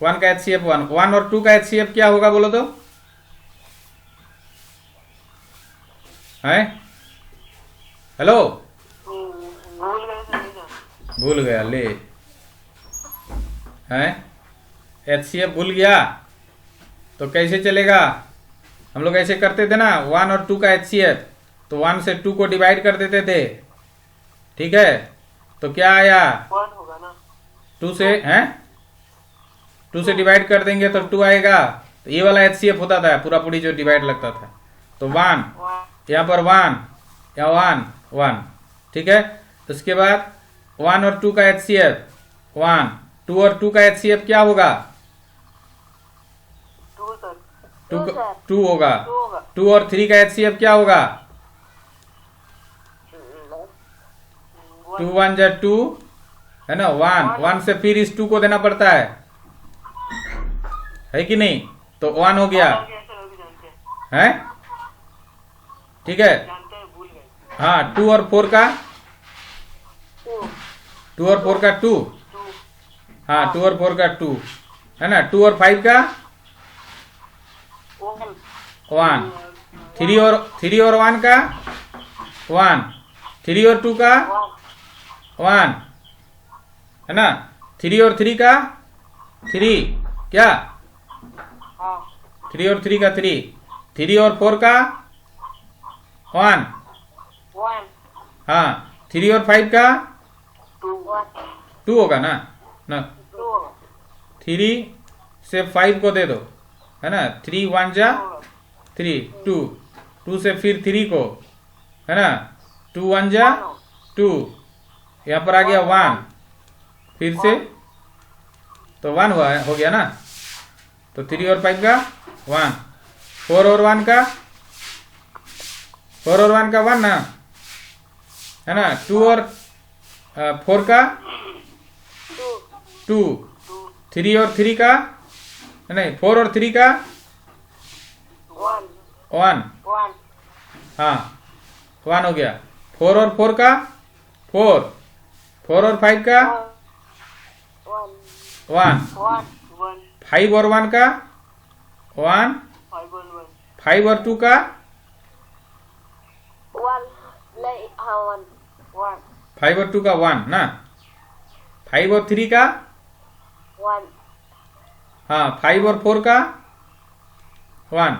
1 का HCF 1, 1 और 2 का HCF क्या होगा बोलो तो, है, हेलो, भूल गए सर, नहीं जाना। भूल गया ले, हैं HCF भूल गया तो कैसे चलेगा, हम लोग ऐसे करते थे ना, 1 और 2 का HCF, तो 1 से 2 को डिवाइड कर देते थे, ठीक है, तो क्या आया, 1 होगा ना, 2 से हैं, 2 से डिवाइड कर देंगे तो 2 आएगा, तो ये वाला HCF होता था पूरा पूरी जो डिवाइड लगता था, तो 1 यहाँ पर 1 या 1 1, ठीक है, उसके बाद 1 और 2 का HCF 1, 2 और 2 का HCF क्या होगा, 2 सर, 2 होगा, 2 होगा, 2 और 3 का HCF क्या होगा, 2 1 जा 2 है ना, 1 से फिर इस 2 को देना पड़ता है कि नहीं, तो 1 हो गया, सर अभी जानते हैं, है, ठीक है, जानते हैं, भूल गए, हाँ 2 और 4 का 2 और 4 का 2, 2 हाँ 2 और 4 का 2 है ना, 2 और 5 का 1, 3 और 1 का 1, 3 और 2 का 1 है ना, 3 और 3 का 3 क्या, हाँ 3 और 3 का 3, 3 और 4 का 1, 1 हाँ 3 और 5 का 2 2 होगा ना, 2 होगा, 3 से 5 को दे दो है ना, 3 1 जा 3 2, 2 से फिर 3 को है ना, 2 1 जा 2, यहाँ पर आ गया 1, फिर से तो 1 हुआ हो गया ना, तो 3 और 5 का 1, 4 और 1 का 1 ना, है ना, 2 और 4 का 2, 3 और 3 का नहीं, 4 और 3 का 1, 1 हाँ 1 हो गया, 4 और 4 का 4, 4 और 5 का 1, 1 5 और 1 का 1, 5 1 1 5 और 2 का 5 और 2 का 1 ना, 5 और 3 का हाँ 5 और 4 का 1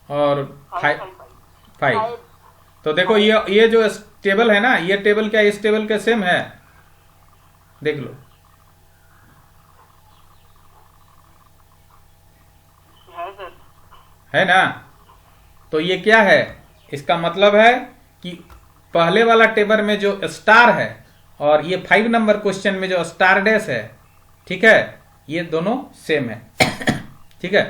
और 5, तो देखो ये जो टेबल है ना, ये टेबल क्या इस टेबल के सेम है, देख लो, है सर, है ना, तो ये क्या है, इसका मतलब है कि पहले वाला टेबल में जो स्टार है और ये 5 नंबर क्वेश्चन में जो स्टार डैश है, ठीक है, ये दोनों सेम है, ठीक है,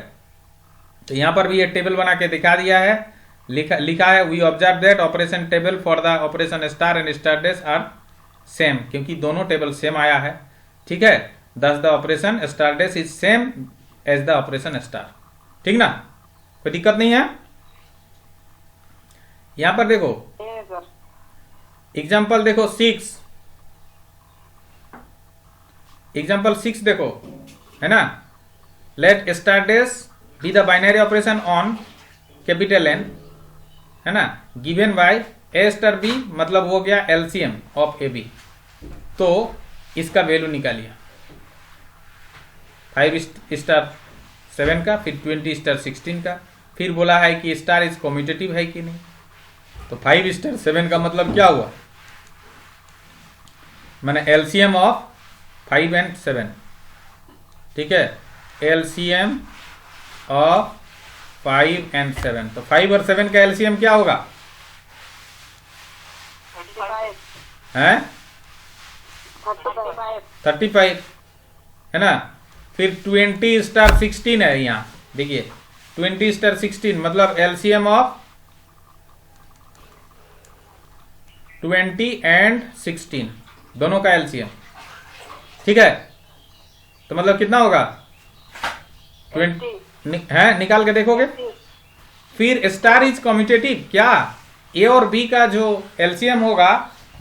तो यहां पर भी ये टेबल बना के दिखा दिया है, लिखा है we observe that operation table for the operation star and star dash are same, क्योंकि दोनों टेबल सेम आया है, ठीक है, thus the operation star dash is same as the operation star, ठीक ना, कोई दिक्कत नहीं है। यहां पर देखो सर, एग्जाम्पल देखो 6, एग्जाम्पल 6 देखो है ना, let star dash be the binary operation on capital N, है ना, given by a star b, मतलब हो गया एलसीएम ऑफ ए बी। तो इसका वैल्यू निकालिए 5 स्टार 7 का, फिर 20 स्टार 16 का, फिर बोला है कि स्टार इज कम्यूटेटिव है कि नहीं। तो 5 स्टार 7 का मतलब क्या हुआ, मैंने एलसीएम ऑफ 5 एंड 7, ठीक है, एलसीएम ऑफ 5 एंड 7। तो 5 और 7 का एलसीएम क्या होगा, 35 है 35 35, है ना। फिर 20 स्टार 16 है यहाँ, देखिए 20 स्टार 16 मतलब एलसीएम ऑफ 20 एंड 16, दोनों का एलसीएम, ठीक है। तो मतलब कितना होगा 20 है, निकाल के देखोगे। फिर स्टार इज कम्यूटेटिव, क्या ए और बी का जो एलसीएम होगा,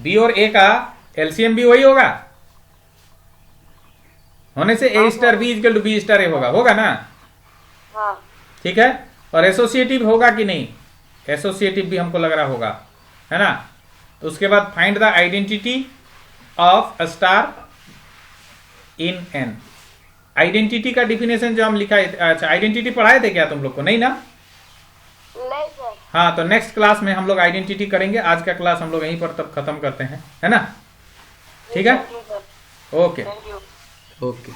बी और ए का एलसीएम भी वही होगा, होने से a star b equal to b star a होगा ना, हाँ ठीक है। और एसोसिएटिव होगा कि नहीं, एसोसिएटिव भी हमको लग रहा होगा, है ना। तो उसके बाद find the identity of star in an. Identity का डिफिनेशन जो हम लिखा है, अच्छा आइडेंटिटी पढ़ाए थे क्या तुम लोग को, नहीं ना। नहीं सर। हाँ, तो नेक्स्ट क्लास में हम लोग आइडेंटिटी करेंगे। आज का क्लास हम लोग यहीं पर तब खत्म करते हैं, है ना, ठीक है, thank you sir. Okay thank you. Okay.